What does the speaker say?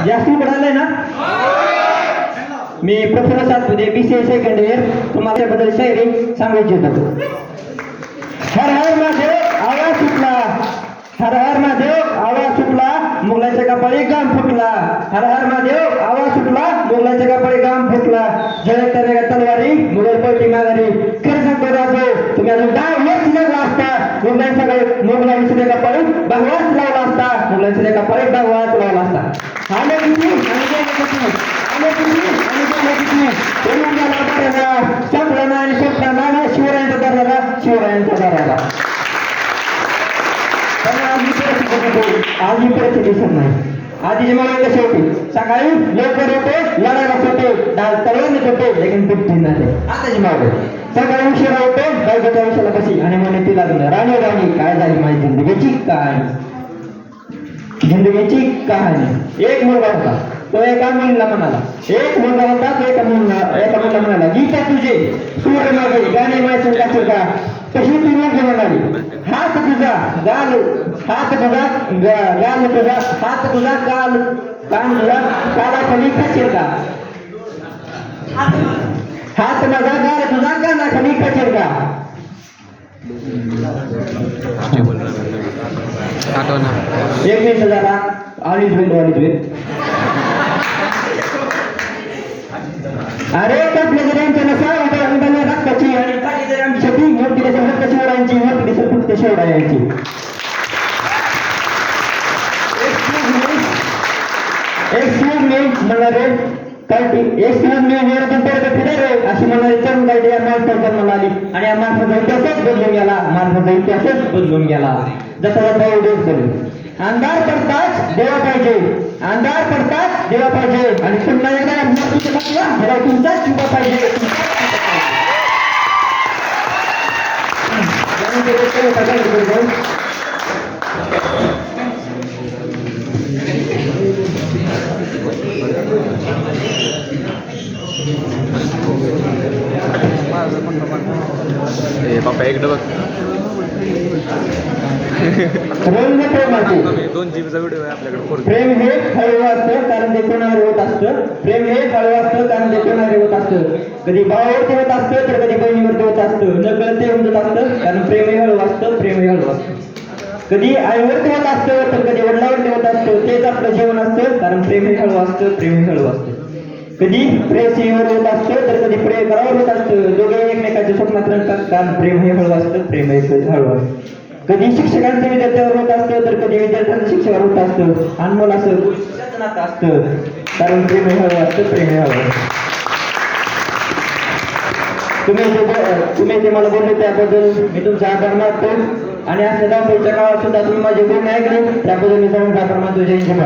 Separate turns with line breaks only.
जास्त उघडालंय ना? मी Praful Satpute BCA second year तुम्हाला त्याबद्दल शायरी सांगायची होतो. हर हर महादेव आवाज सुटला, हर हर महादेव आवाज सुटला, मुघलाच्या कपाळी गाम फुटला. हर हर महादेव आवाज सुटला, मुघलाच्या कपाळी गाम फुटला. जय तरेगा तलवारी मुघल पलटी माघारी. खरं सांगतो राजो, तुम्ही अजून 10 वर्ष लागला असता मुघलांनी सुद्धा कपाळी भगवाच लावला असता, मुघलांनी सुद्धा कपाळी भगवाच लावला असता. आले किती संपला ना आणि संपला ना शिवरायांचा दरबारा, शिवरायांचा दरबारा. आज ही परिस्थिती दिसत नाही. आधीची मला कशी होती, सकाळी लवकर होते, लढायला होते, तलवार होते, लेकिन पिठ्ठी नाही. आताची मावळे सकाळी उशिरा होते, बायकोच्या विषयाला कशी आणि म्हणे ती लागलं राणी राणी काय झाली माझी जिंदगीची कहाणी, जिंदगीची कहाणी. एक मुलगा होता, तो एका मुलीला म्हणाला, एक मुलगा होता तो एका मुलीला म्हणाला, गीता तुझे सूर्य मागे गाणे मायसून टाकल का. कशी ती मुलगी म्हणाली, हात तुझा गाल, हात तुझा गाल तुझा, हात तुझा गाल, कान तुझा कानाखाली खाशील का. हात माझा गाल तुझा कानाखाली खाशील का. एक मिनिट जरा आलीच होईल. अरे त्यातल्या जरी आमच्या नसा उदाहरण रक्ताची आणि काही जरी आमची शेती मोठी देशात फक्त शिवरायांची, मोठी देशात फक्त शिवरायांची. एक्सक्यूज मी म्हणणारे एक्सक्यूज मी फिरारे अशी म्हणणारी तरुण गाडी या महाराष्ट्रात जन्माला आली आणि या महाराष्ट्राचा इतिहासच बदलून गेला, महाराष्ट्राचा इतिहासच बदलून गेला. जसा जसा उद्योग करू. अंधार पडताच देवा पाहिजे, अंधार पडताच देवा पाहिजे आणि पुन्हा एकदा तुमचाच शिवा पाहिजे.
बापा इकडं बघ, दोन जीबीचा व्हिडिओ आहे आपल्याकडे.
प्रेम हे हळू असतं कारण ते कोणावर होत असतं, प्रेम हे हळू असतं कारण ते कोणावर होत असतं. कधी भावावरती होत असतं तर कधी बहिणीवरती होत असतं, न कळते होत असतं कारण प्रेम हे हळू असतं, प्रेम हे हळू असतं. कधी आईवरती होत असतं तर कधी वडिलावरती होत असतं, तेच आपलं जीवन असतं कारण प्रेम हे हळू असतं, प्रेम हे हळू असतं. कधी प्रेयसीवर होत असतं तर कधी प्रेयकरावर होत असतं, दोघे एकमेकांच्या स्वप्नात रंगतात कारण प्रेम हे हळू असतं, प्रेम हे हळू असतं. कधी शिक्षकांचं विद्यार्थ्यावर होत असतं तर कधी विद्यार्थ्यांचं शिक्षकावर होत असतं, अनमोल असं नातं असतं कारण प्रेम हे हळू असतं, प्रेम हे हळू असतं. तुम्ही जे मला बोलले त्याबद्दल मी तुमचा आभार मानतो आणि असल्या धावपळीच्या काळात सुद्धा तुम्ही माझे बोलणे ऐकले त्याबद्दल मी जाऊन आभार मानतो. जय हिंद.